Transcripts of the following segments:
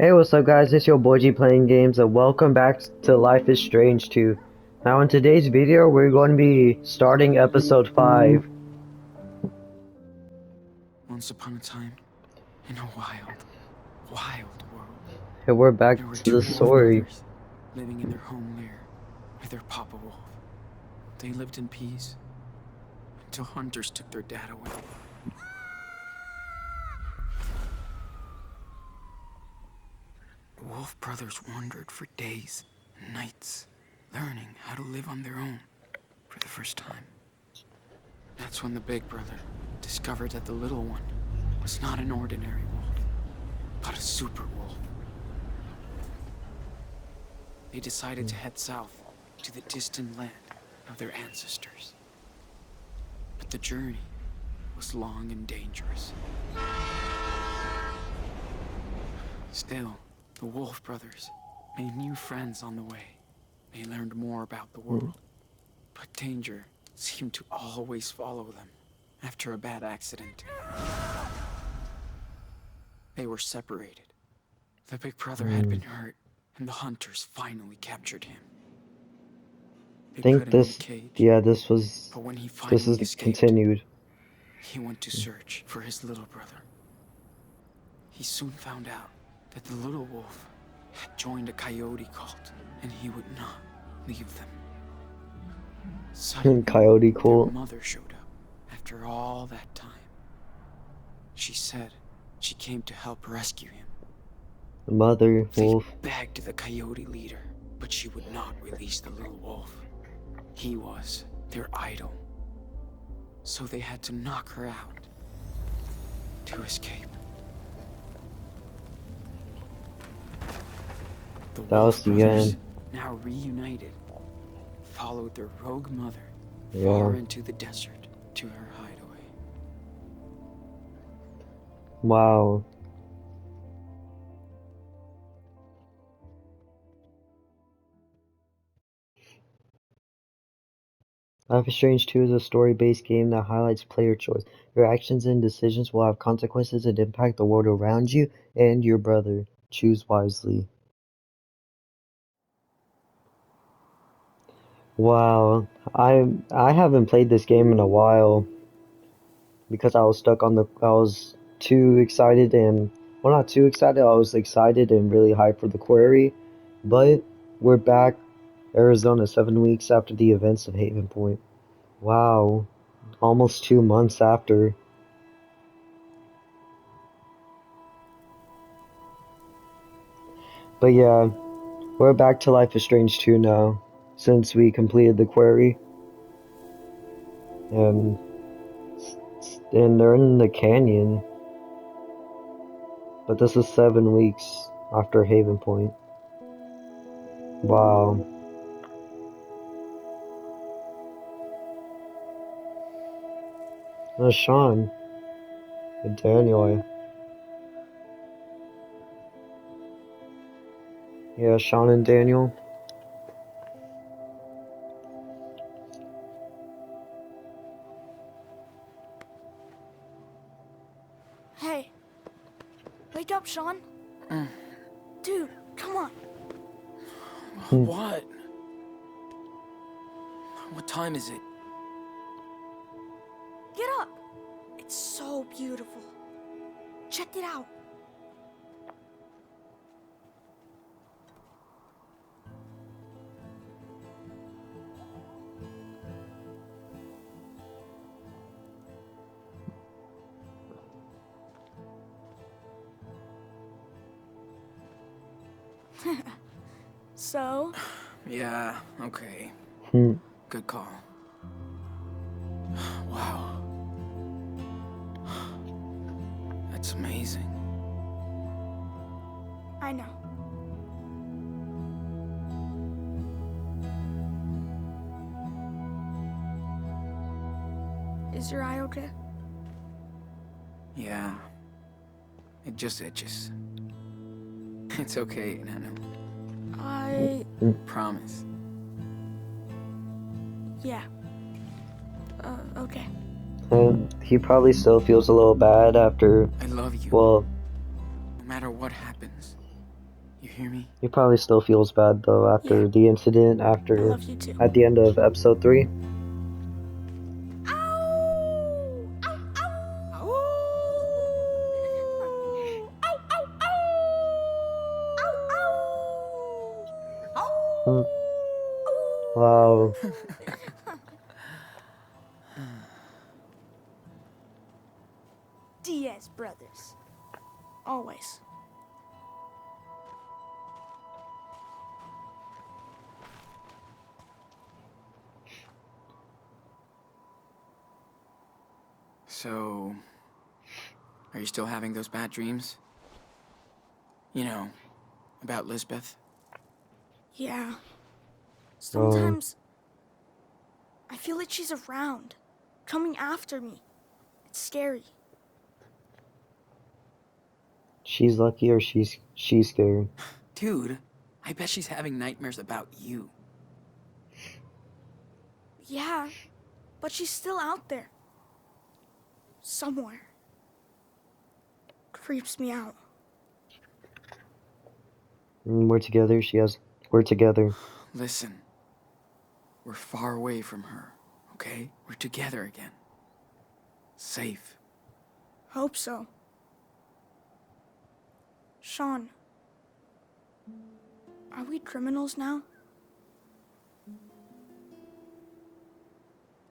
Hey, what's up guys, it's your boy G playing games and welcome back to Life is Strange 2. Now in today's video we're going to be starting episode 5. Once upon a time, in a wild, wild world, And we're back there were to two the wolf story. brothers living in their home lair with their papa wolf. They lived in peace until hunters took their dad away. The wolf brothers wandered for days and nights, learning how to live on their own for the first time. That's when the big brother discovered that the little one was not an ordinary wolf, but a super wolf. They decided to head south to the distant land of their ancestors. But the journey was long and dangerous. Still, the Wolf brothers made new friends on the way. They learned more about the world, but danger seemed to always follow them after a bad accident. They were separated. The big brother had been hurt, and the hunters finally captured him. They I think put him in a cage, but when he this finally is escaped, continued. he went to search for his little brother. He soon found out that the little wolf had joined a coyote cult, and he would not leave them. Suddenly, Coyote their cult. mother showed up after all that time. She said she came to help rescue him. The mother They wolf. begged the coyote leader, but she would not release the little wolf. He was their idol. So they had to knock her out to escape. The That was Wolf the brothers, end. now reunited, followed their rogue mother Yeah. far into the desert to her hideaway. Wow. Life is Strange 2 is a story-based game that highlights player choice. Your actions and decisions will have consequences and impact the world around you and your brother. Choose wisely. Wow, I haven't played this game in a while because I was too excited and, well, not too excited, I was excited and really hyped for the query, but we're back, Arizona, 7 weeks after the events of Haven Point. Wow, almost 2 months after. But yeah, we're back to Life is Strange 2 now, since we completed the query, and, and they're in the canyon. But this is 7 weeks after Haven Point. Wow. That's Sean and Daniel. Yeah, Sean and Daniel. Hey, wake up, Sean. Dude, come on. What? What time is it? Get up. It's so beautiful. Check it out. So? Yeah, okay. Good call. Wow. That's amazing. I know. Is your eye okay? Yeah. It just itches. It's okay, Nano. Promise. Yeah. Okay. And he probably still feels a little bad after, I love you. well, No matter what happens, You hear me? He probably still feels bad though after Yeah. the incident, I after love you too. at the end of episode 3. Ow! Ow! Ow! Ow! Ow! Ow! Hmm. Ow! Wow. Diaz brothers. Always. So, are you still having those bad dreams? You know, about Lisbeth? Yeah. Um, Sometimes I feel like she's around, coming after me. It's scary. she's lucky or she's scared. Dude, I bet she's having nightmares about you. Yeah, but she's still out there. Somewhere. Creeps me out. We're together. We're together. Listen, we're far away from her, okay? We're together again. Safe. Hope so. Sean, are we criminals now?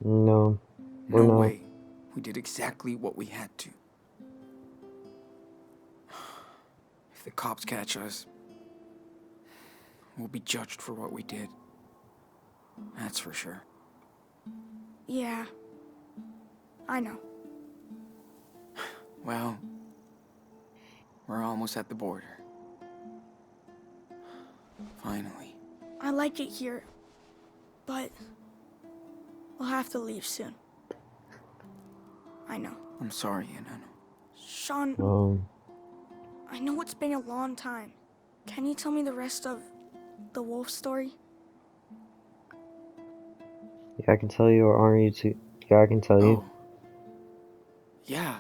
No, we're No not. way. We did exactly what we had to. If the cops catch us, we'll be judged for what we did. That's for sure. Yeah. I know. Well, we're almost at the border. Finally. I like it here, but we'll have to leave soon. I know. I'm sorry, Enano. Sean, I know it's been a long time. Can you tell me the rest of the wolf story? Yeah, I can tell you, or aren't you too? Yeah, I can tell you. Oh. Yeah,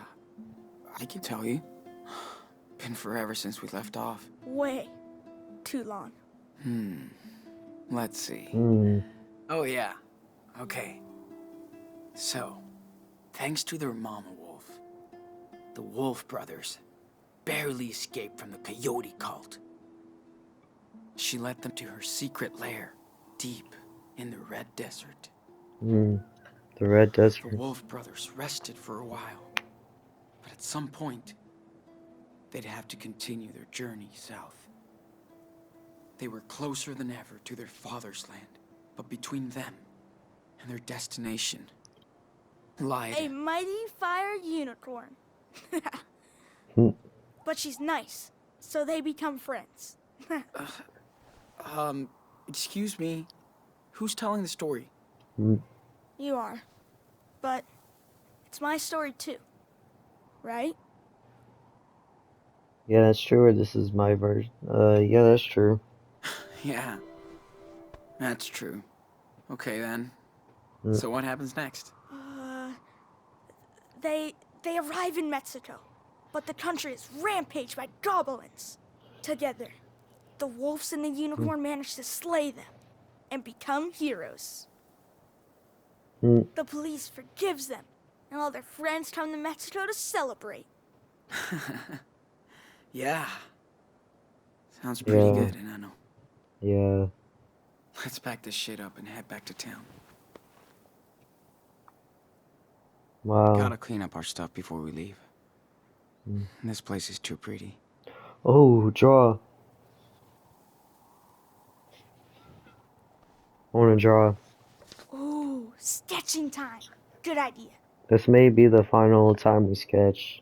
I can tell you. Been forever since we left off. Way too long. Let's see. Oh, yeah. Okay. So, thanks to their mama wolf, the Wolf brothers barely escaped from the coyote cult. She led them to her secret lair, deep in the Red Desert. The Red The Desert. Wolf brothers rested for a while, but at some point, they'd have to continue their journey south. They were closer than ever to their father's land, but between them and their destination lied... A mighty fire unicorn. But she's nice, so they become friends. Excuse me, who's telling the story? You are. But it's my story too. Right? Yeah, that's true. Or this is my version. Yeah, that's true. Yeah, that's true. Okay then. So what happens next? They arrive in Mexico, but the country is rampaged by goblins. Together, the wolves and the unicorn manage to slay them and become heroes. The police forgives them, and all their friends come to Mexico to celebrate. Yeah. Sounds pretty Yeah. good, Enano. Yeah. Let's pack this shit up and head back to town. Wow. Gotta clean up our stuff before we leave. This place is too pretty. Oh, draw. I want to draw. Ooh, sketching time. Good idea. This may be the final time we sketch.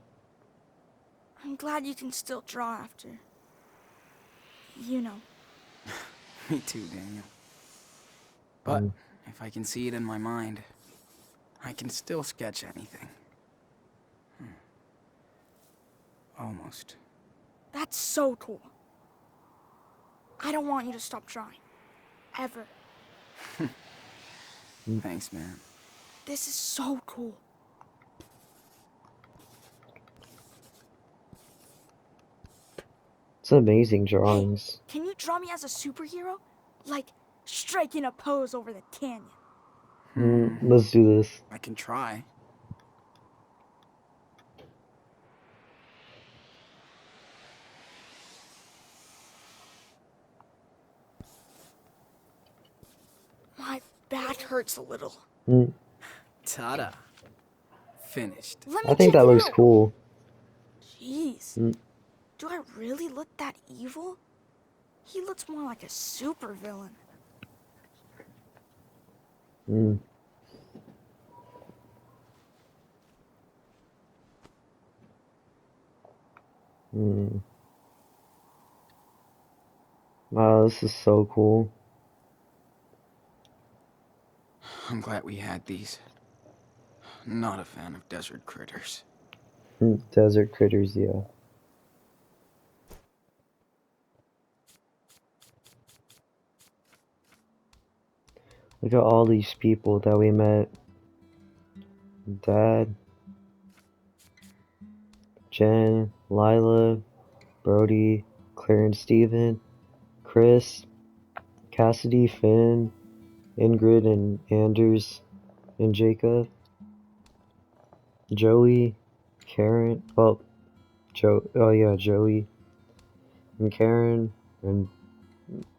I'm glad you can still draw after. You know. Me too, Daniel. But if I can see it in my mind, I can still sketch anything. Almost. That's so cool. I don't want you to stop drawing. Ever. Thanks, man. This is so cool. It's amazing Hey, drawings. can you draw me as a superhero? Like, striking a pose over the canyon. Let's do this. I can try. My back hurts a little. Mm, Ta-da. Finished. Let I me think check that it looks out. cool. Jeez, Mm, do I really look that evil? He looks more like a supervillain. mm, mm. Wow, this is so cool. I'm glad we had these. Not a fan of desert critters. Desert critters, yeah. Look at all these people that we met. Dad, Jen, Lila, Brody, Claire and Steven, Chris, Cassidy, Finn, Ingrid and Anders and Jacob, Joey, Karen, well, oh yeah, Joey and Karen and,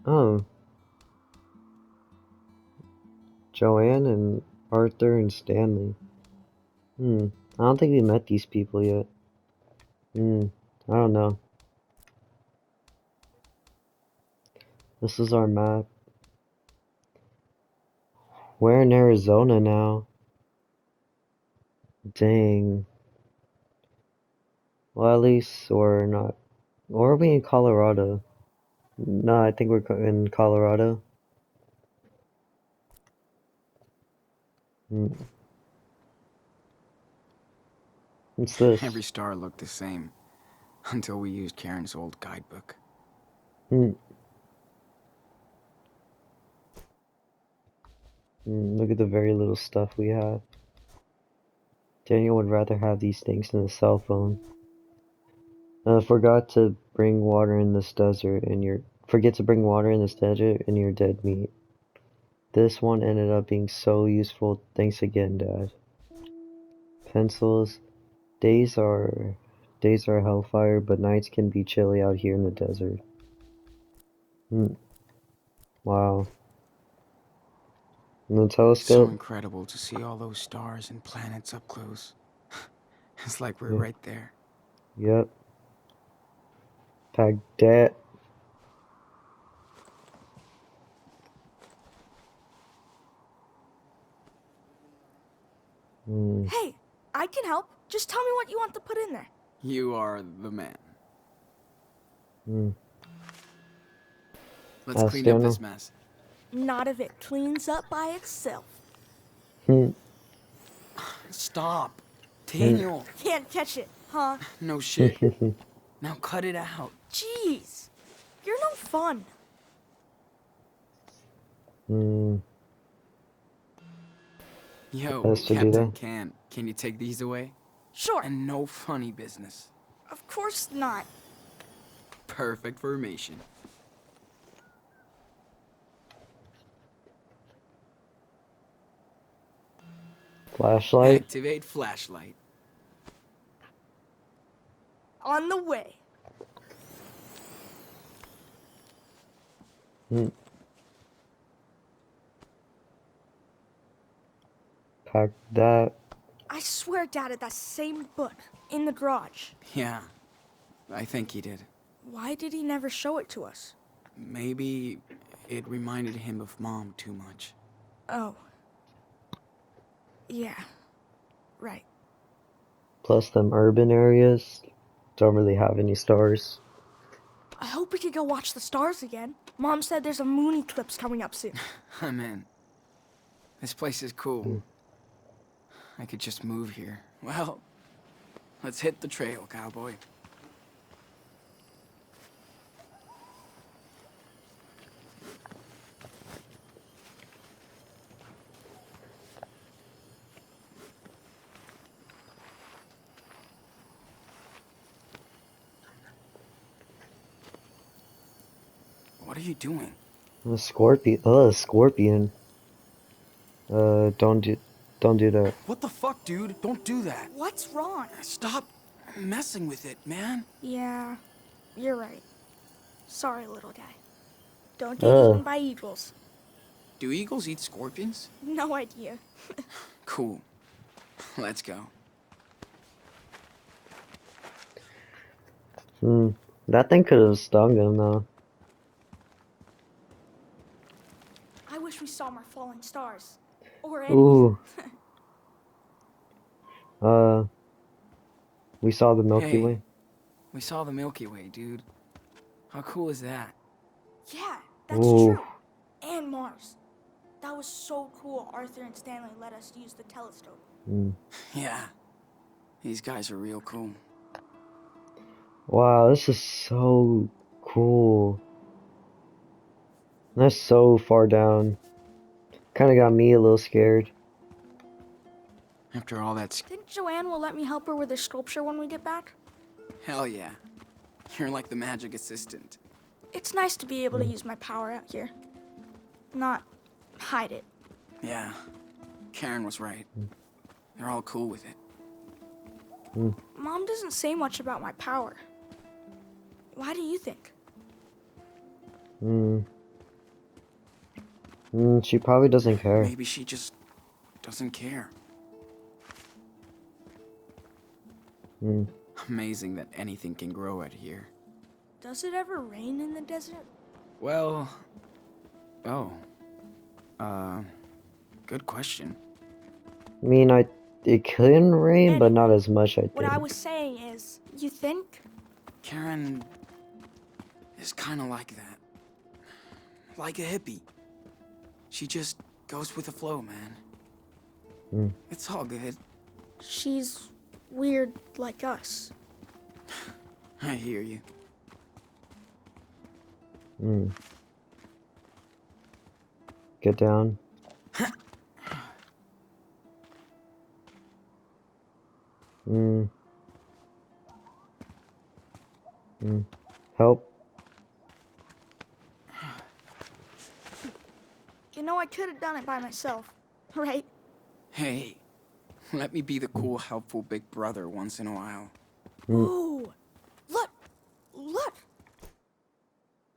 oh, Joanne and Arthur and Stanley. I don't think we met these people yet. I don't know. This is our map. We're in Arizona now. Dang. Well, at least we're not. Or are we in Colorado? No, I think we're in Colorado. Hmm. What's Every this? star looked the same until we used Karen's old guidebook. Hmm. Look at the very little stuff we have. Daniel would rather have these things than a cell phone. Forgot to bring water in this desert and you're forget to bring water in this desert and you're dead meat. This one ended up being so useful. Thanks again, Dad. Pencils. Days are days are hellfire, but nights can be chilly out here in the desert. Hmm. Wow. And the So telescope? incredible to see all those stars and planets up close. It's like we're Yeah. right there. Yep. Pack that. Hmm. Hey, I can help. Just tell me what you want to put in there. You are the man. Hmm. Let's Ask clean up this Daniel. mess. Not if it cleans up by itself. Hmm. Stop. Hmm. Daniel. Can't catch it, huh? No shit. Now cut it out. Jeez, you're no fun. Hmm. Yo, Has to do Captain that. Can you take these away? Sure, And no funny business. of course not. Perfect formation. Flashlight. Activate flashlight. On the way. Hmm. Pack that. I swear Dad had that same book in the garage. Yeah, I think he did. Why did he never show it to us? Maybe it reminded him of Mom too much. Oh. Yeah. Right. Plus them urban areas. Don't really have any stars. I hope we could go watch the stars again. Mom said there's a moon eclipse coming up soon. I'm in. This place is cool. Hmm. I could just move here. Well, let's hit the trail, cowboy. What are you doing? A scorpion. Scorpion. Don't do that. What the fuck, dude? Don't do that. What's wrong? Stop messing with it, man. Yeah, you're right. Sorry, little guy. Don't get Uh, eaten by eagles. Do eagles eat scorpions? No idea. Cool. Let's go. that thing could have stung him though. I wish we saw more falling stars. Or any. Ooh. We saw the Milky Hey, Way. we saw the Milky Way, dude. How cool is that? Yeah, that's Ooh. true. And Mars. That was so cool Arthur and Stanley let us use the telescope. Yeah. These guys are real cool. Wow, this is so cool. That's so far down. Kind of got me a little scared. After all that Think Joanne will let me help her with the sculpture when we get back? hell yeah. You're like the magic assistant. It's nice to be able to use my power out here. Not hide it. Yeah. Karen was right. They're all cool with it. Mom doesn't say much about my power. Why do you think? She probably doesn't care. Maybe she just doesn't care. Amazing that anything can grow out here. Does it ever rain in the desert? Well... Oh. Good question. I mean, it can rain, but not as much, I think. What I was saying is, you think? Karen is kind of like that. Like a hippie. She just goes with the flow, man. It's all good. She's weird like us. I hear you. Get down. Help. You know, I could have done it by myself, right? Hey, let me be the cool, helpful big brother once in a while. Ooh, look, look.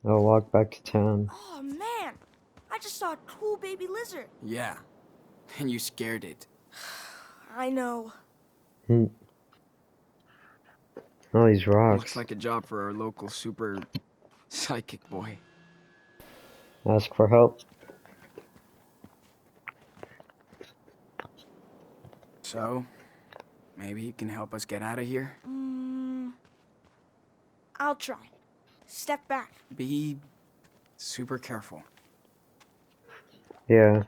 I'll walk back to town. Oh man, I just saw a cool baby lizard. Yeah, and you scared it. I know. Oh, these rocks. Looks like a job for our local super psychic boy. Ask for help. So, maybe you can help us get out of here? I'll try. Step back. Be super careful. Yeah.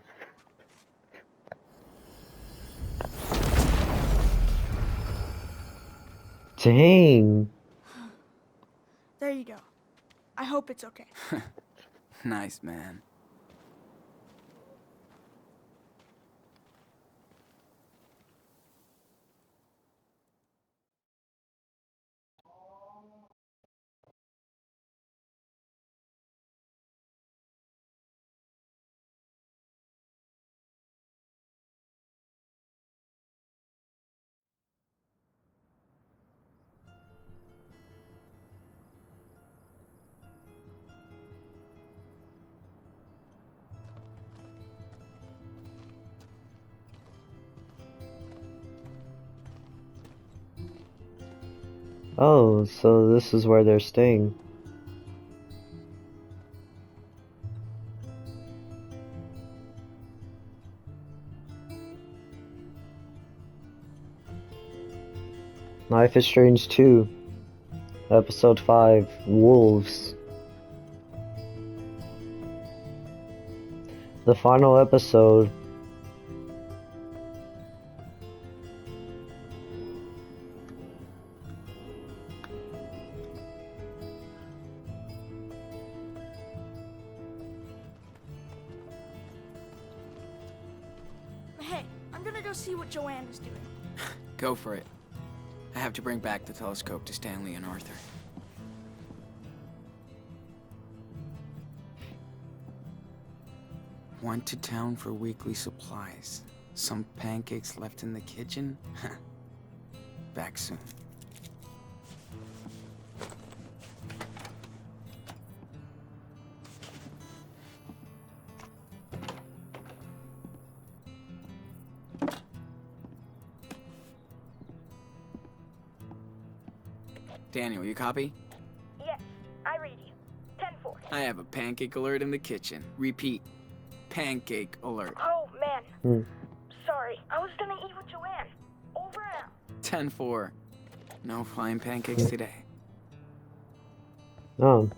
Dang. There you go. I hope it's okay. Nice, man. Oh, so this is where they're staying. Life is Strange 2, Episode 5, Wolves. The final episode. Hey, I'm gonna go see what Joanne is doing. Go for it. I have to bring back the telescope to Stanley and Arthur. Went to town for weekly supplies. Some pancakes left in the kitchen? Back soon. Daniel, you copy? Yes, I read you. 10-4. I have a pancake alert in the kitchen. Repeat. Pancake alert. Oh, man. Hmm. Sorry, I was gonna eat with Joanne. Over and out. 10-4. No flying pancakes today. Oh,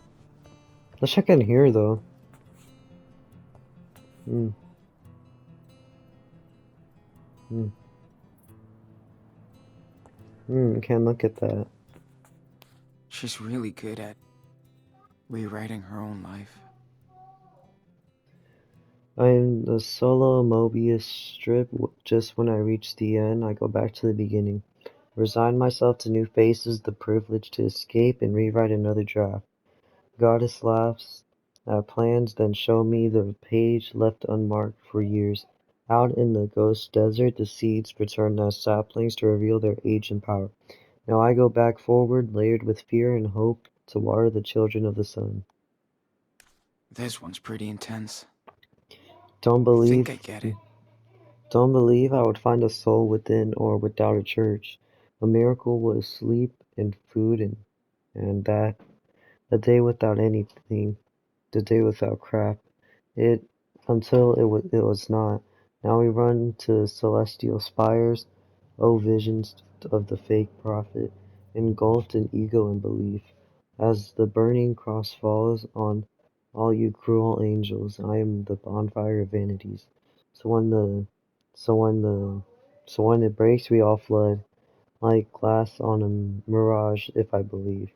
let's check in here though. Hmm. Hmm. Can't look at that. She's really good at rewriting her own life. I'm the solo Mobius strip. Just when I reach the end, I go back to the beginning. Resign myself to new faces, the privilege to escape and rewrite another draft. Goddess laughs at plans, then show me the page left unmarked for years. Out in the ghost desert, the seeds return as saplings to reveal their age and power. Now I go back forward, layered with fear and hope, to water the children of the sun. This one's pretty intense. Don't I think believe, I get it. don't believe I would find a soul within or without a church. A miracle was sleep and food and that. A day without anything. The day without crap. It until it was not. Now we run to celestial spires, O visions of the fake prophet, engulfed in ego and belief. As the burning cross falls on all you cruel angels, I am the bonfire of vanities. So when the so when the so when it breaks we all flood, like glass on a mirage if I believe.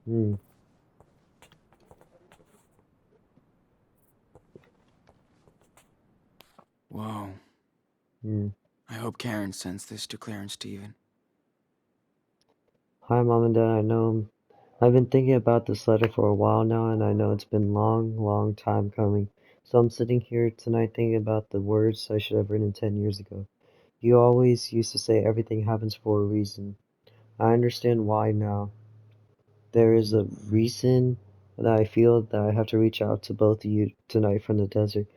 Hmm. Whoa. Hmm. I hope Karen sends this to Claire and Steven. Hi, Mom and Dad. I know I've been thinking about this letter for a while now, and I know it's been long, long time coming. So I'm sitting here tonight thinking about the words I should have written 10 years ago. You always used to say everything happens for a reason. I understand why now. There is a reason that I feel that I have to reach out to both of you tonight from the desert.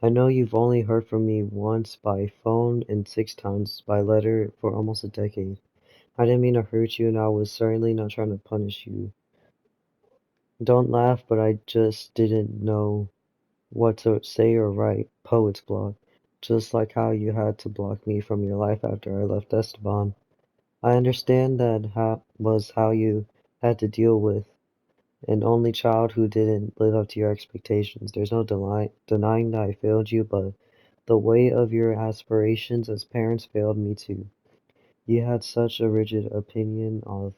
I know you've only heard from me once by phone and 6 times by letter for almost a decade. I didn't mean to hurt you, and I was certainly not trying to punish you. Don't laugh, but I just didn't know what to say or write. Poets block. Just like how you had to block me from your life after I left Esteban. I understand that was how you had to deal with an only child who didn't live up to your expectations. There's no denying that I failed you, but the weight of your aspirations as parents failed me too. You had such a rigid opinion of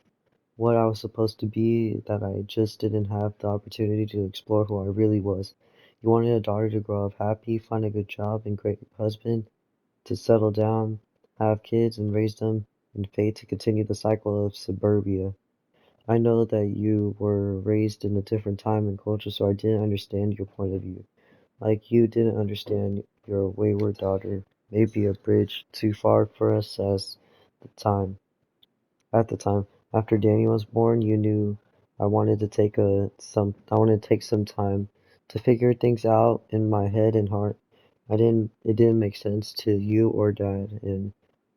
what I was supposed to be that I just didn't have the opportunity to explore who I really was. You wanted a daughter to grow up happy, find a good job and great husband, to settle down, have kids and raise them, and fate to continue the cycle of suburbia. I know that you were raised in a different time and culture, so I didn't understand your point of view. Like you didn't understand your wayward daughter may be a bridge too far for us the time. At the time, after Danny was born, you knew I wanted to take some time to figure things out in my head and heart. It didn't make sense to you or Dad, and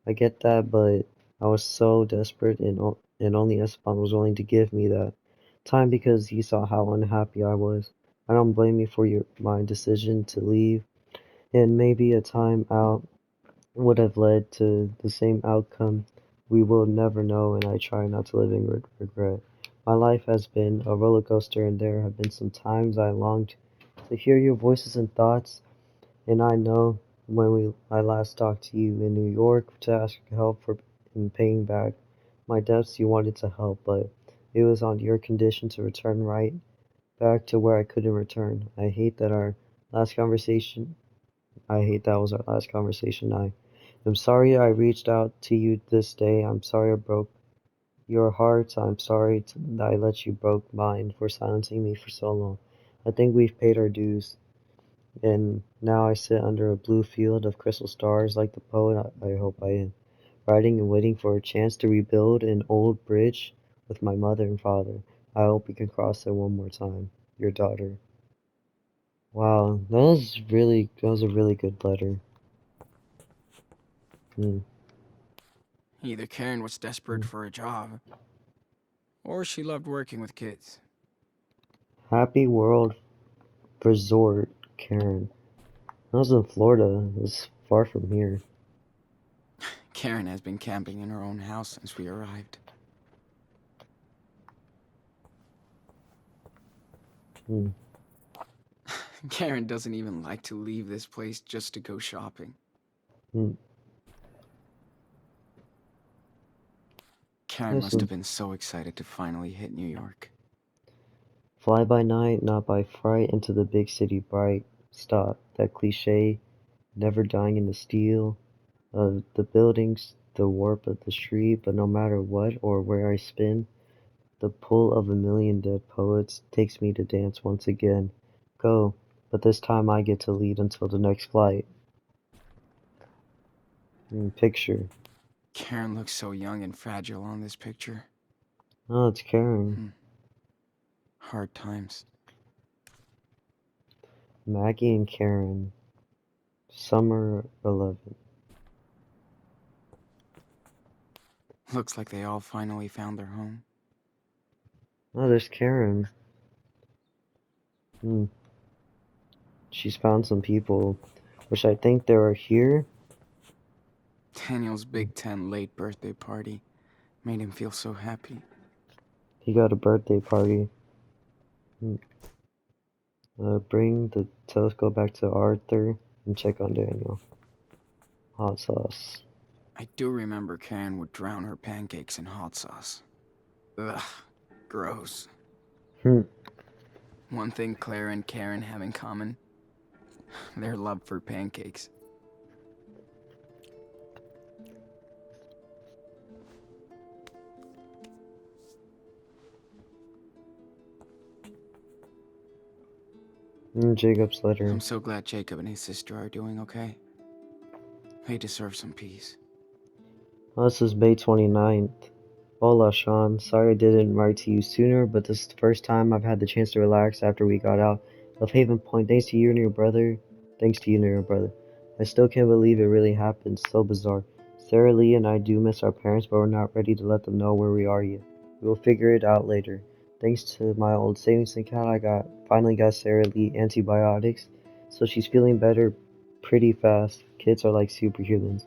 I get that, but I was so desperate and only Esteban was willing to give me that time because he saw how unhappy I was. I don't blame you for my decision to leave, and maybe a time out would have led to the same outcome. We will never know, and I try not to live in regret. My life has been a roller coaster, and there have been some times I longed to hear your voices and thoughts. And I know I last talked to you in New York to ask help in paying back my debts, you wanted to help, but it was on your condition to return right back to where I couldn't return. Last conversation. I hate that was our last conversation. I'm sorry I reached out to you this day. I'm sorry I broke your heart. That I let you broke mine for silencing me for so long. I think we've paid our dues. And now I sit under a blue field of crystal stars like the poet I hope I am, writing and waiting for a chance to rebuild an old bridge with my mother and father. I hope we can cross it one more time. Your daughter. Wow, that was a really good letter. Hmm. Either Karen was desperate Hmm. for a job, or she loved working with kids. Happy World Resort, Karen. I was in Florida. It was far from here. Karen has been camping in her own house since we arrived. Hmm. Karen doesn't even like to leave this place just to go shopping. Hmm. Karen must Listen, have been so excited to finally hit New York. fly by night, not by fright, into the big city bright. Stop. That cliche, never dying in the steel of the buildings, the warp of the street, but no matter what or where I spin, the pull of a million dead poets takes me to dance once again. Go, but this time I get to lead until the next flight. Picture. Karen looks so young and fragile on this picture. Oh, it's Karen. Hmm. Hard times. Maggie and Karen. Summer 11. Looks like they all finally found their home. Oh, there's Karen. Hmm. She's found some people, which I think they are here. Daniel's Big Ten late birthday party made him feel so happy. He got a birthday party. Hmm. Bring the telescope back to Arthur and check on Daniel. Hot sauce. I do remember Karen would drown her pancakes in hot sauce. Ugh, gross. Hmm. One thing Claire and Karen have in common, their love for pancakes. Jacob's letter. I'm so glad Jacob and his sister are doing okay. They deserve some peace. Oh, this is May 29th. Hola, Sean. Sorry I didn't write to you sooner, but this is the first time I've had the chance to relax after we got out of Haven Point. Thanks to you and your brother. Thanks to you and your brother. I still can't believe it really happened. So bizarre. Sarah Lee and I do miss our parents, but we're not ready to let them know where we are yet. We will figure it out later. Thanks to my old savings account, finally got Sarah Lee antibiotics, so she's feeling better pretty fast. Kids are like superhumans.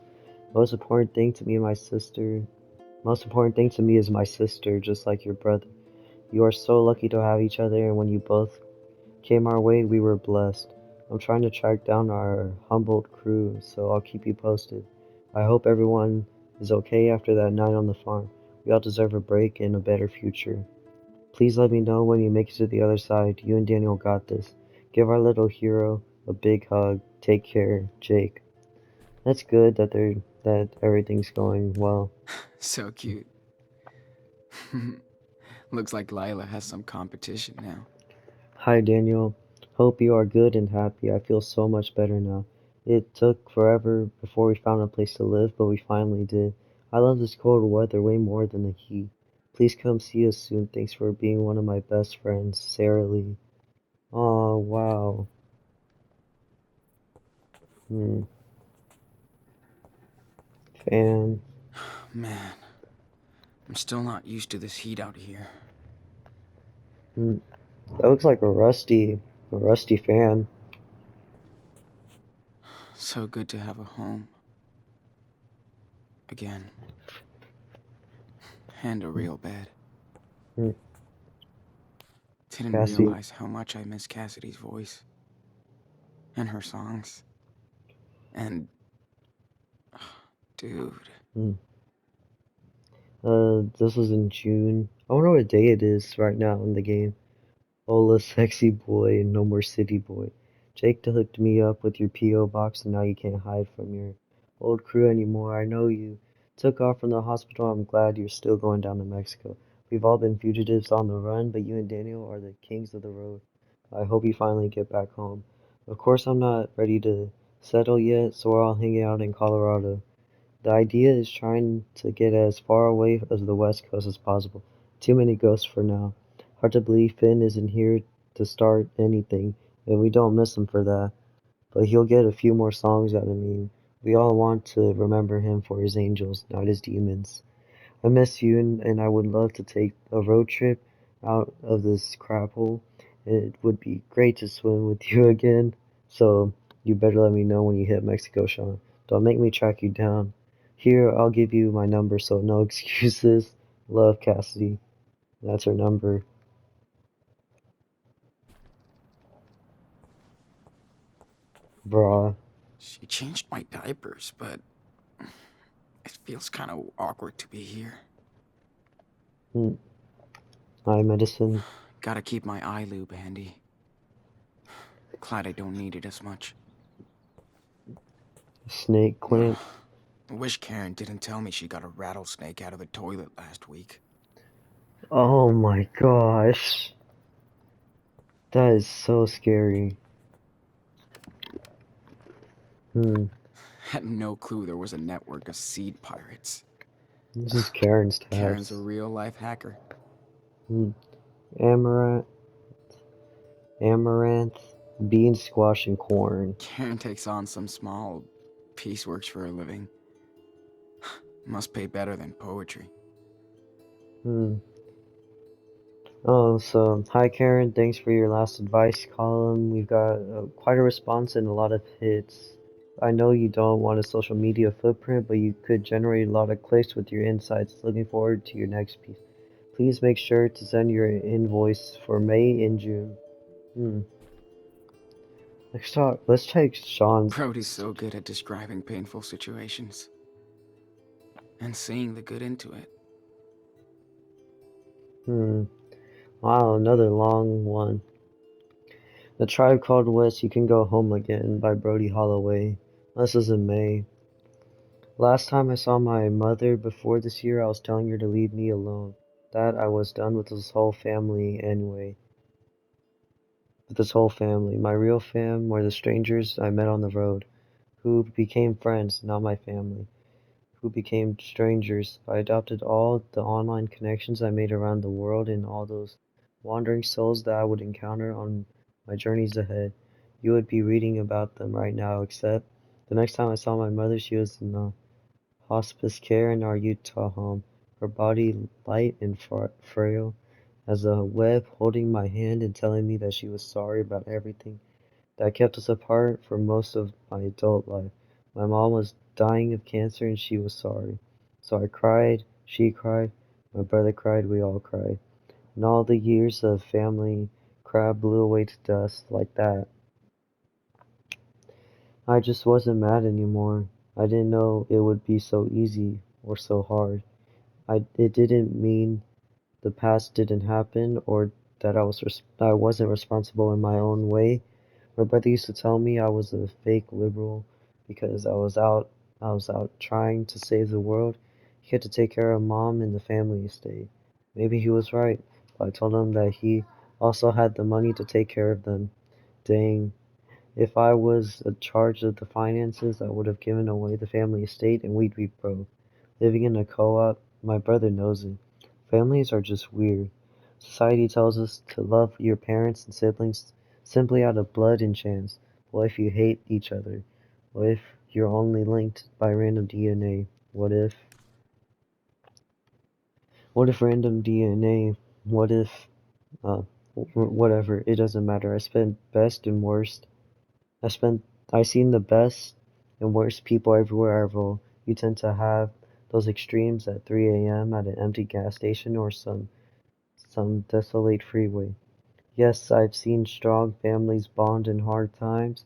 Most important thing to me and my sister Most important thing to me is my sister, just like your brother. You are so lucky to have each other, and when you both came our way, we were blessed. I'm trying to track down our Humboldt crew, so I'll keep you posted. I hope everyone is okay after that night on the farm. We all deserve a break and a better future. Please let me know when you make it to the other side. You and Daniel got this. Give our little hero a big hug. Take care, Jake. That's good that everything's going well. So cute. Looks like Lila has some competition now. Hi Daniel, hope you are good and happy. I feel so much better now. It took forever before we found a place to live, but we finally did. I love this cold weather way more than the heat. Please come see us soon. Thanks for being one of my best friends, Sarah Lee. Oh, wow. Hmm. Fan. Man, I'm still not used to this heat out here. Hmm. That looks like a rusty fan. So good to have a home. Again. And a real bed. Hmm. Didn't Cassie. realize how much I miss Cassidy's voice. And her songs. And... dude. Hmm. This was in June. I wonder what day it is right now in the game. Hola, sexy boy, no more city boy. Jake hooked me up with your P.O. box, and now you can't hide from your old crew anymore. I know you took off from the hospital. I'm glad you're still going down to Mexico. We've all been fugitives on the run, but you and Daniel are the kings of the road. I hope you finally get back home. Of course, I'm not ready to settle yet, so we're all hanging out in Colorado. The idea is trying to get as far away as the West Coast as possible. Too many ghosts for now. Hard to believe Finn isn't here to start anything, and we don't miss him for that. But he'll get a few more songs out of me. We all want to remember him for his angels, not his demons. I miss you, and I would love to take a road trip out of this crap hole. It would be great to swim with you again. So you better let me know when you hit Mexico, Sean. Don't make me track you down. Here, I'll give you my number, so no excuses. Love, Cassidy. That's her number. Brah. She changed my diapers, but it feels kind of awkward to be here. Hmm. Eye medicine. Gotta keep my eye lube handy. Glad I don't need it as much. Snake clamp. I wish Karen didn't tell me she got a rattlesnake out of the toilet last week. Oh my gosh. That is so scary. Hmm. Had no clue there was a network of seed pirates. This is Karen's Karen's a tabs. real life hacker. Hmm. Amaranth. Amaranth, beans, squash, and corn. Karen takes on some small pieceworks for a living. Must pay better than poetry. Hmm. Oh, so hi Karen, thanks for your last advice column. We've got quite a response and a lot of hits. I know you don't want a social media footprint, but you could generate a lot of clicks with your insights. Looking forward to your next piece. Please make sure to send your invoice for May and June. Hmm. Let's talk. Let's take Sean's. Brody's so good at describing painful situations and seeing the good into it. Hmm. Wow, another long one. The Tribe Called West, You Can Go Home Again by Brody Holloway. This is in May. Last time I saw my mother before this year, I was telling her to leave me alone. That I was done with this whole family anyway. With this whole family. My real fam were the strangers I met on the road, who became friends, not my family, who became strangers. I adopted all the online connections I made around the world and all those wandering souls that I would encounter on my journeys ahead. You would be reading about them right now, except the next time I saw my mother, she was in hospice care in our Utah home, her body light and frail as a web, holding my hand and telling me that she was sorry about everything that kept us apart for most of my adult life. My mom was dying of cancer and she was sorry. So I cried, she cried, my brother cried, we all cried. And all the years of family crap blew away to dust like that. I just wasn't mad anymore. I didn't know it would be so easy or so hard. It didn't mean the past didn't happen or that I wasn't responsible in my own way. My brother used to tell me I was a fake liberal because I was out trying to save the world. He had to take care of mom and the family estate. Maybe he was right, but I told him that he also had the money to take care of them. Dang, if I was in charge of the finances, I would have given away the family estate and we'd be broke. Living in a co-op, my brother knows it. Families are just weird. Society tells us to love your parents and siblings simply out of blood and chance. What if you hate each other? What if you're only linked by random DNA? What if random DNA? What if, uh, whatever, it doesn't matter. I spent I seen the best and worst people everywhere I roll. You tend to have those extremes at 3 a.m. at an empty gas station or some desolate freeway. Yes, I've seen strong families bond in hard times.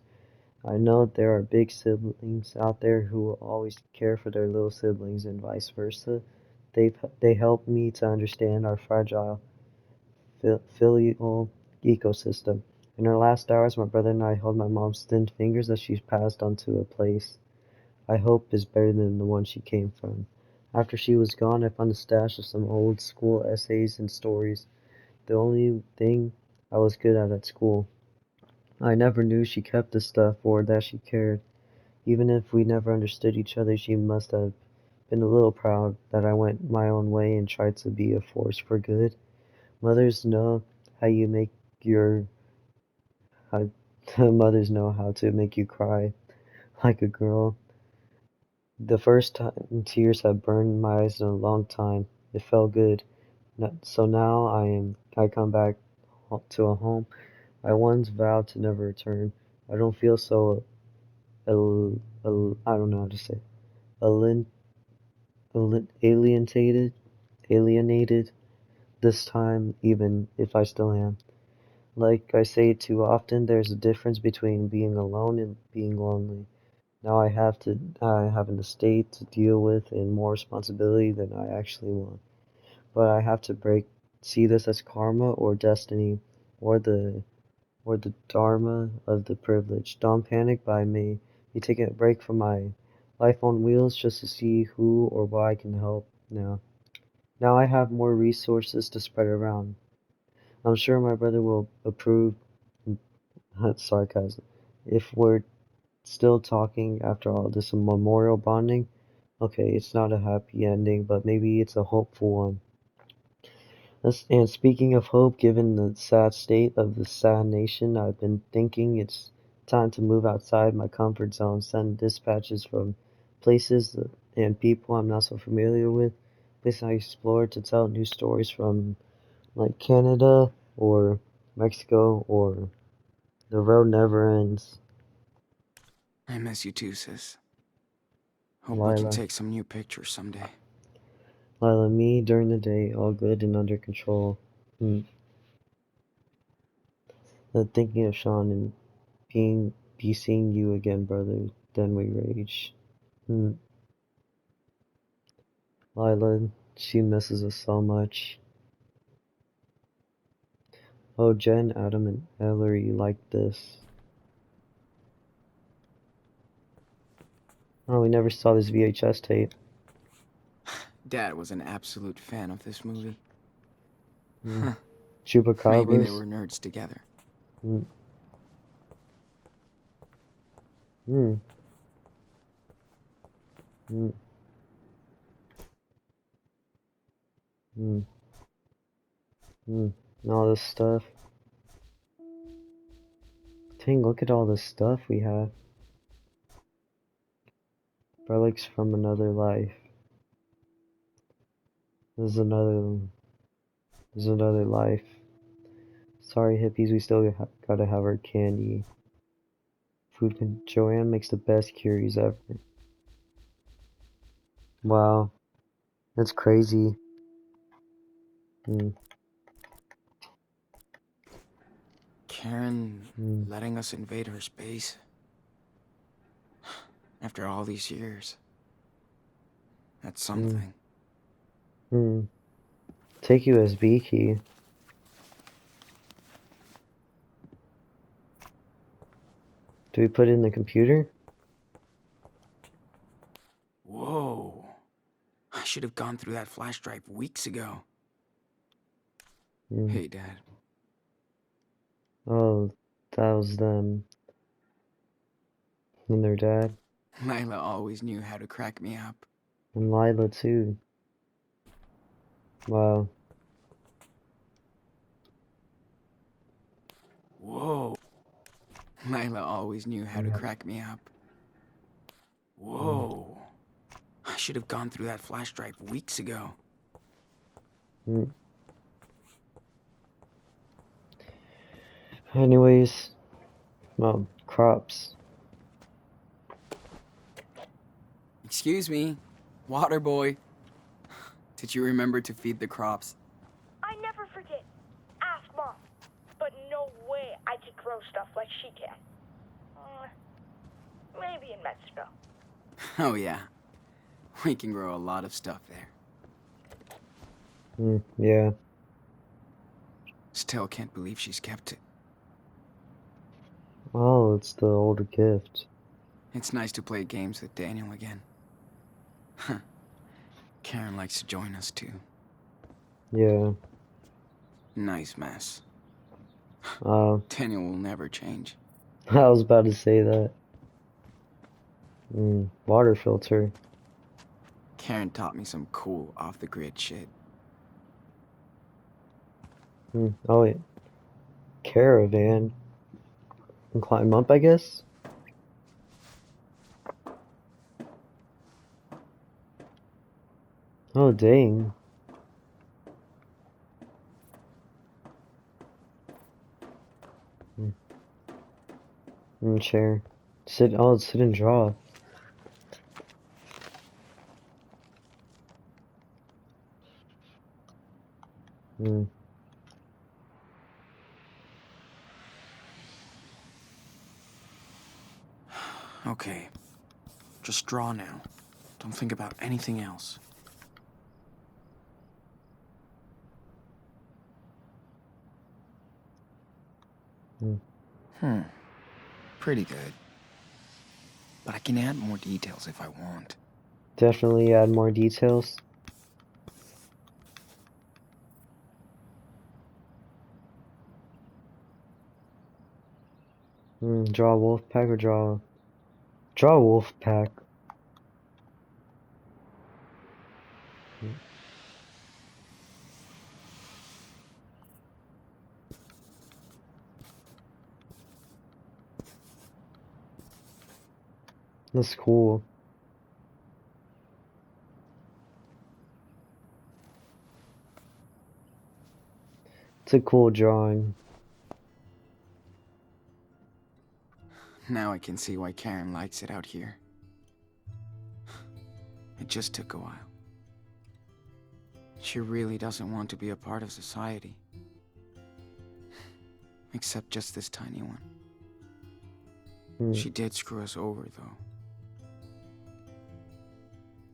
I know there are big siblings out there who will always care for their little siblings and vice versa. They help me to understand our fragile filial ecosystem. In her last hours, my brother and I held my mom's thin fingers as she passed on to a place I hope is better than the one she came from. After she was gone, I found a stash of some old school essays and stories, the only thing I was good at school. I never knew she kept the stuff or that she cared. Even if we never understood each other, she must have been a little proud that I went my own way and tried to be a force for good. Mothers know how you make your how, mothers know how to make you cry like a girl. The first time tears have burned my eyes in a long time. It felt good. So now I come back to a home I once vowed to never return. I don't feel so I don't know how to say alien, alienated this time, even if I still am. Like I say too often, there's a difference between being alone and being lonely. Now I have an estate to deal with and more responsibility than I actually want. But I have to see this as karma or destiny or the dharma of the privilege. Don't panic by me. You taking a break from my life on wheels just to see who or why I can help now. Now I have more resources to spread around. I'm sure my brother will approve. That's sarcasm. If we're still talking after all this memorial bonding, okay, it's not a happy ending, but maybe it's a hopeful one. And speaking of hope, given the sad state of the sad nation, I've been thinking it's time to move outside my comfort zone, send dispatches from places and people I'm not so familiar with, places I explored to tell new stories from like Canada or Mexico or the road never ends. I miss you too, sis. Hope we can Lila. take some new pictures someday. Lila, me during the day, all good and under control. Hmm. Thinking of Sean and be seeing you again, brother. Then we rage. Hmm. Lila, she misses us so much. Oh, Jen, Adam, and Ellery like this. Oh, we never saw this VHS tape. Dad was an absolute fan of this movie. Hmm. Maybe they Chupacabras. were nerds together. Hmm. Hmm. Hmm. Hmm. Hmm. And all this stuff. Dang, look at all this stuff we have. Relics from another life. This is another. This is another life. Sorry, hippies, we still gotta have our candy. Joanne makes the best curies ever. Wow, that's crazy. Hmm. Karen Hmm. letting us invade her space after all these years. That's Hmm. something. Hmm. Take USB key. Do we put it in the computer? Whoa. I should have gone through that flash drive weeks ago. Hmm. Hey, Dad. Oh, that was them and their dad. Lila always knew how to crack me up. And Lila too. Wow. Whoa. Lila always knew how to Hmm. crack me up. Whoa. I should have gone through that flash drive weeks ago. Hmm. Anyways, well, crops. Excuse me, water boy. Did you remember to feed the crops? I never forget. Ask Mom. But no way I can grow stuff like she can. Maybe in Mexico. Oh, yeah. We can grow a lot of stuff there. Hmm. Yeah. Still can't believe she's kept it. Oh, it's the older gift. It's nice to play games with Daniel again. Karen likes to join us too. Yeah. Nice mess. Uh. Daniel will never change. I was about to say that. Water filter. Karen taught me some cool off-the-grid shit. Oh wait. Caravan. And climb up, I guess? Oh, dang. Chair. Sit. Oh, sit and draw. Hmm. Okay, just draw now. Don't think about anything else. Pretty good. But I can add more details if I want. Definitely add more details. Draw a wolf pack or draw a wolf pack. That's cool. It's a cool drawing. Now I can see why Karen likes it out here. It just took a while. She really doesn't want to be a part of society. Except just this tiny one. She did screw us over, though.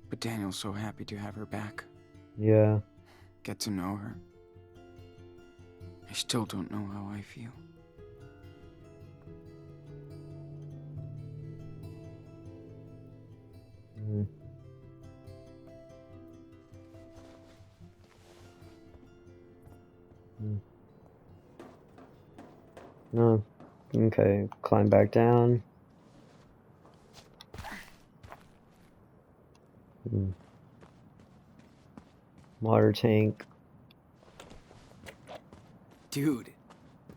But Daniel's so happy to have her back. Yeah. Get to know her. I still don't know how I feel. No. Okay. Climb back down. Water tank. Dude,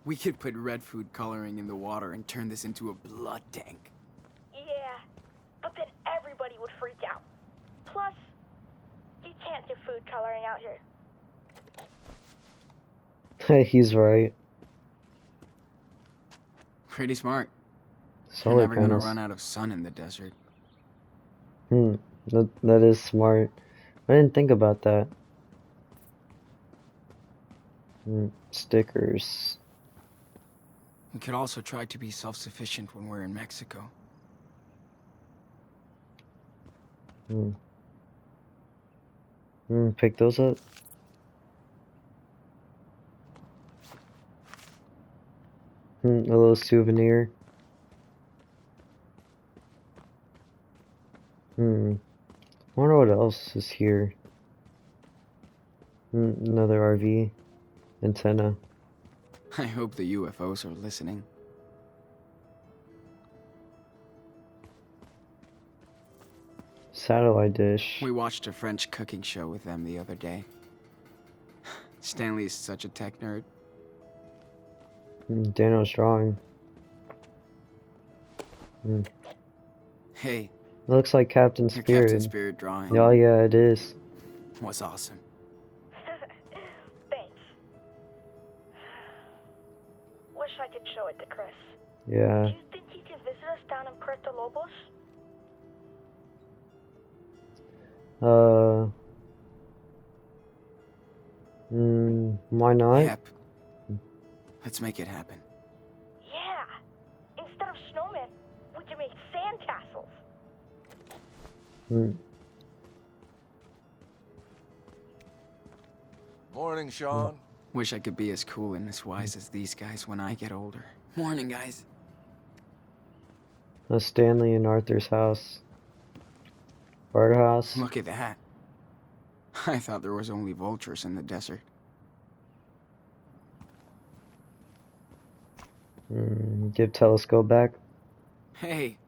we could put red food coloring in the water and turn this into a blood tank. Yeah, but then everybody would freak out. Plus, you can't do food coloring out here. He's right. Pretty smart. Solar You're never gonna panels. run out of sun in the desert. That is smart. I didn't think about that. Stickers. We could also try to be self-sufficient when we're in Mexico. Pick those up. A little souvenir. Wonder what else is here. Another RV. Antenna. I hope the UFOs are listening. Satellite dish. We watched a French cooking show with them the other day. Stanley is such a tech nerd. Daniel's drawing. Hey, Looks like Captain your Captain Spirit. Spirit drawing Oh yeah, it is. was awesome. Thanks. Wish I could show it to Chris. Yeah. Do you think he can visit us down in Puerto Lobos? Why not? Yep. Let's make it happen. Yeah. Instead of snowmen, we can make sandcastles. Morning, Sean. Wish I could be as cool and as wise as these guys when I get older. Morning, guys. That's Stanley and Arthur's house. Barthouse. Look at that. I thought there was only vultures in the desert. Give telescope back. Hey,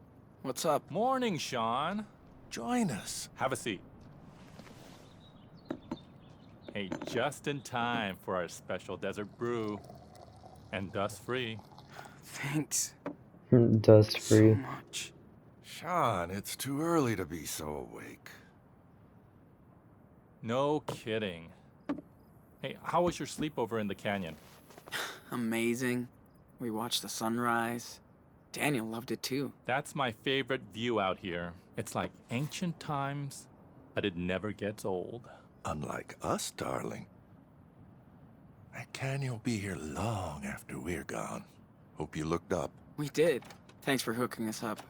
what's up? Morning, Sean. Join us. Have a seat. Hey, just in time for our special desert brew. And dust-free. Thanks Dust so free. much. Sean, it's too early to be so awake. No kidding. Hey, how was your sleepover in the canyon? Amazing. We watched the sunrise. Daniel loved it too. That's my favorite view out here. It's like ancient times, but it never gets old. Unlike us, darling. That canyon will be here long after we're gone. Hope you looked up. We did. Thanks for hooking us up.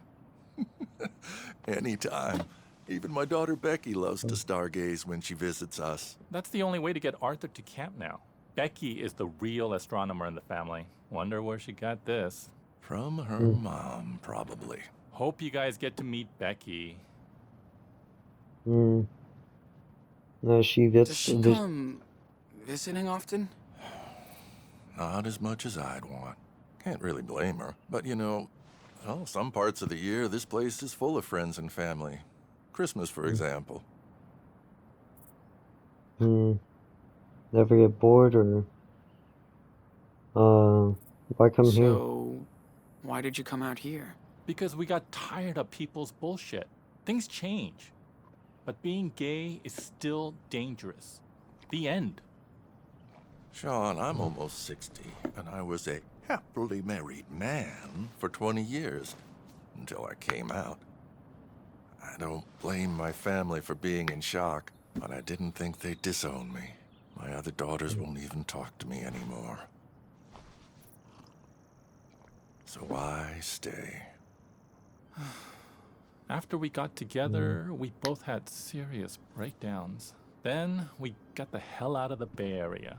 Anytime. Even my daughter Becky loves to stargaze when she visits us. That's the only way to get Arthur to camp now. Becky is the real astronomer in the family. Wonder where she got this. From her mom, probably. Hope you guys get to meet Becky. No, she gets. Does she come visiting often? Not as much as I'd want. Can't really blame her. But you know, well, some parts of the year, this place is full of friends and family. Christmas, for example. Never get bored or. Why come here? So, why did you come out here? Because we got tired of people's bullshit. Things change. But being gay is still dangerous. The end. Sean, I'm almost 60, and I was a happily married man for 20 years, until I came out. I don't blame my family for being in shock, but I didn't think they'd disown me. My other daughters won't even talk to me anymore. So why stay? After we got together, we both had serious breakdowns. Then we got the hell out of the Bay Area.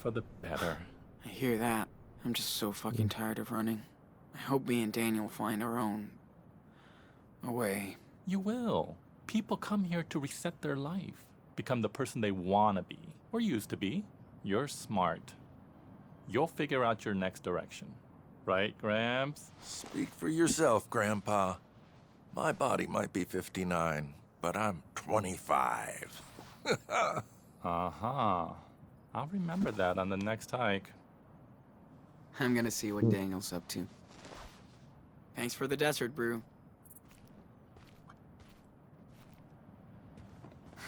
For the better. I hear that. I'm just so fucking tired of running. I hope me and Daniel find our own way. You will. People come here to reset their life. Become the person they want to be. Or used to be. You're smart. You'll figure out your next direction. Right, Gramps? Speak for yourself, Grandpa. My body might be 59, but I'm 25. Uh-huh. I'll remember that on the next hike. I'm gonna see what Daniel's up to. Thanks for the desert brew.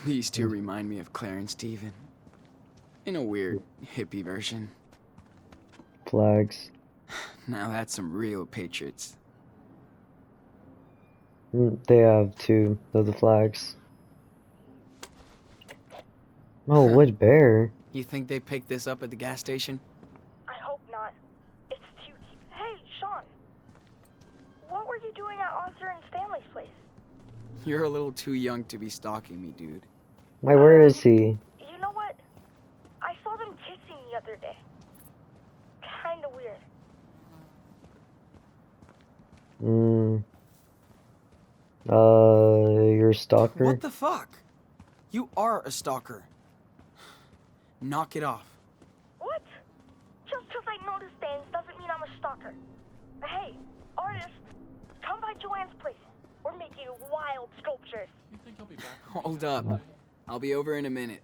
These two remind me of Claire and Steven. In a weird, hippie version. Flags. Now that's some real patriots. They have two of the flags. Oh, wood bear. You think they picked this up at the gas station? I hope not. It's too. Hey, Sean. What were you doing at Arthur and Stanley's place? You're a little too young to be stalking me, dude. Wait, where is he? You know what? I saw them kissing the other day. Kinda weird. You're a stalker? What the fuck? You are a stalker. Knock it off. What? Just 'cause I notice things doesn't mean I'm a stalker. Hey, artist, come by Joanne's place. We're making wild sculptures. You think he'll be back? Hold up. I'll be over in a minute.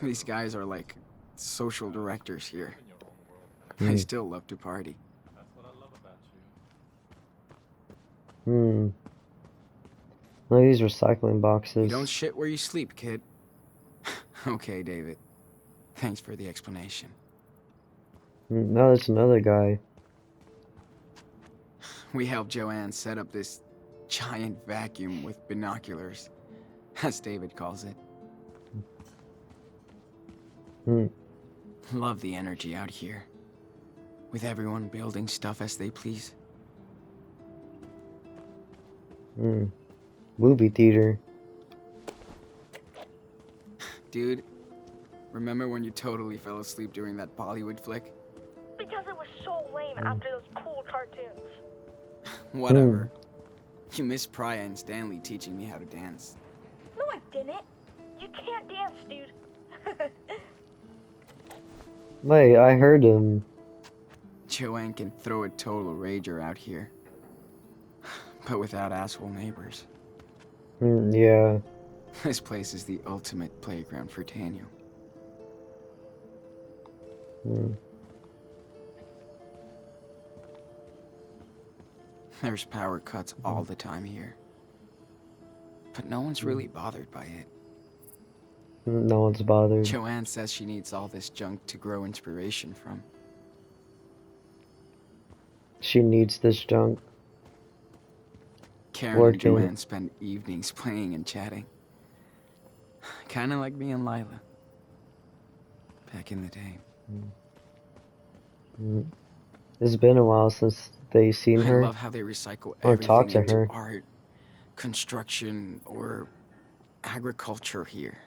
These guys are like social directors here. I still love to party. That's what I love about you. Look at these recycling You boxes. don't shit where you sleep, kid. Okay, David. Thanks for the explanation. No, that's another guy. We helped Joanne set up this giant vacuum with binoculars, as David calls it. Love the energy out here, with everyone building stuff as they please. Movie theater. Dude, remember when you totally fell asleep during that Bollywood flick? Because it was so lame after those cool cartoons. Whatever. You missed Priya and Stanley teaching me how to dance. No, I didn't. You can't dance, dude. Wait, I heard him. Joanne can throw a total rager out here. But without asshole neighbors. Yeah. This place is the ultimate playground for Daniel. Mm. There's power cuts all the time here. But no one's really bothered by it. No one's bothered. Joanne says she needs all this junk to grow inspiration from. She needs this junk. Karen and Working. Joanne spend evenings playing and chatting. Kinda like me and Lila. Back in the day. Mm. It's been a while since they've seen I her love how they recycle or everything talked to into her. art, construction, or agriculture here.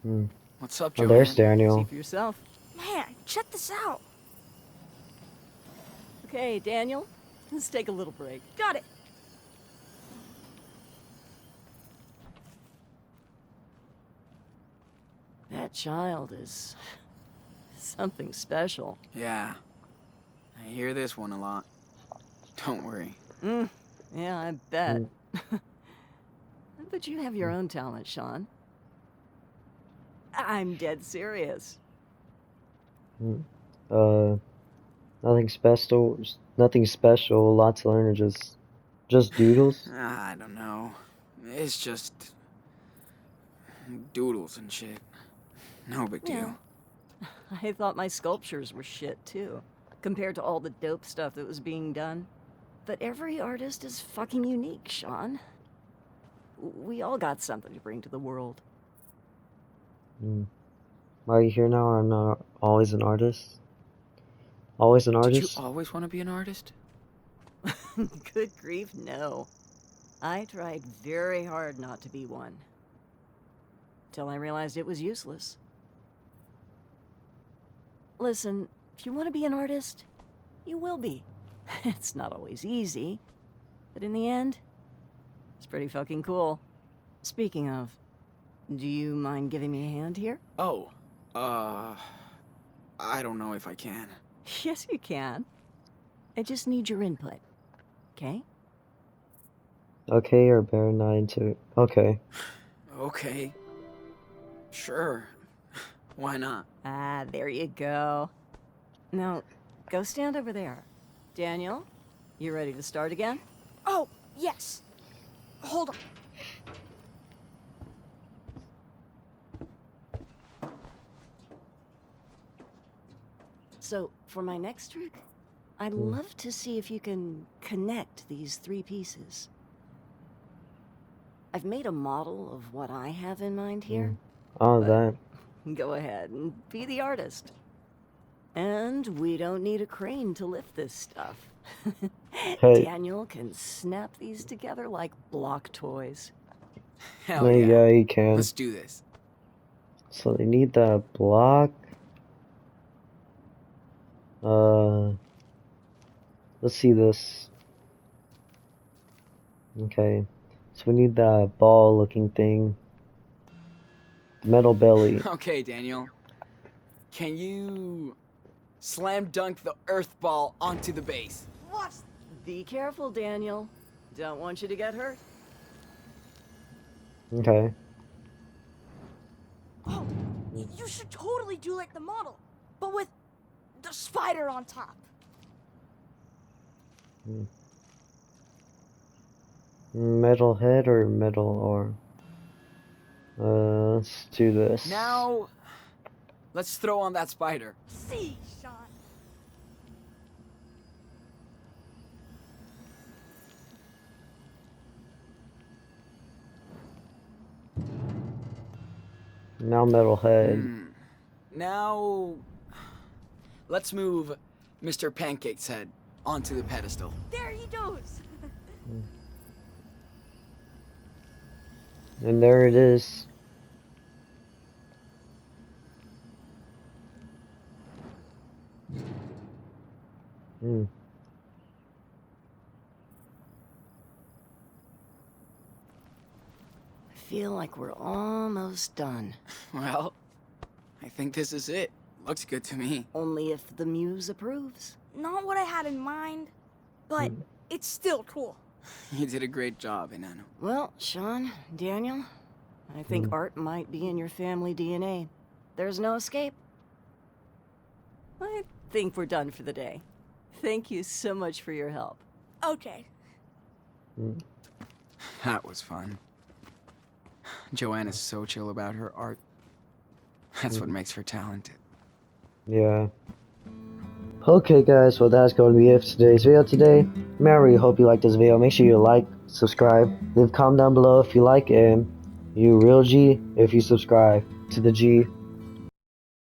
Mm. What's up, Oh, Joanne? there's See Daniel. for yourself. Man, check this out. Okay, Daniel, let's take a little break. Got it. That child is something special. Yeah. I hear this one a lot. Don't worry. Yeah, I bet. But you have your own talent, Sean. I'm dead serious. Nothing special. Nothing special. A lot to learn. Or just doodles. I don't know. It's just doodles and shit. No big deal. I thought my sculptures were shit, too, compared to all the dope stuff that was being done. But every artist is fucking unique, Sean. We all got something to bring to the world. Are you here now? I'm not always an artist. Always an Did you artist. always want to be an artist? Good grief, no. I tried very hard not to be one. Till I realized it was useless. Listen, if you want to be an artist, you will be. It's not always easy, but in the end, it's pretty fucking cool. Speaking of, do you mind giving me a hand here? Oh, I don't know if I can. Yes, you can. I just need your input, okay? Okay, or better not into it. Okay. Okay. Sure. Why not? Ah, there you go. Now, go stand over there. Daniel, you ready to start again? Oh, yes. Hold on. So, for my next trick, I'd love to see if you can connect these three pieces. I've made a model of what I have in mind here. Oh, But- that. Go ahead and be the artist. And we don't need a crane to lift this stuff. Hey. Daniel can snap these together like block toys. Hell Yeah, yeah. you can. Let's do this. So they need the block. Let's see this. Okay. So we need the ball looking thing. Metal belly. Okay, Daniel. Can you slam dunk the earth ball onto the base? Watch. Be careful, Daniel. Don't want you to get hurt. Okay. Oh, you should totally do like the model, but with the spider on top. Metal head or metal or. Let's do this. Now, let's throw on that spider. See, Sean. Now metal head. Now, let's move Mr. Pancake's head onto the pedestal. There he goes. And there it is. I feel like we're almost done. Well, I think this is it. Looks good to me. Only if the muse approves. not what I had in mind, but it's still cool. You did a great job, Enano. Well, Sean, Daniel, I think art might be in your family DNA. There's no escape. I think we're done for the day. Thank you so much for your help. Okay. That was fun. Joanna's so chill about her art. That's what makes her talented. Yeah. Okay guys, well that's going to be it for today's video today. Mary, hope you liked this video. Make sure you like, subscribe, leave a comment down below if you like, and you real G if you subscribe to the G.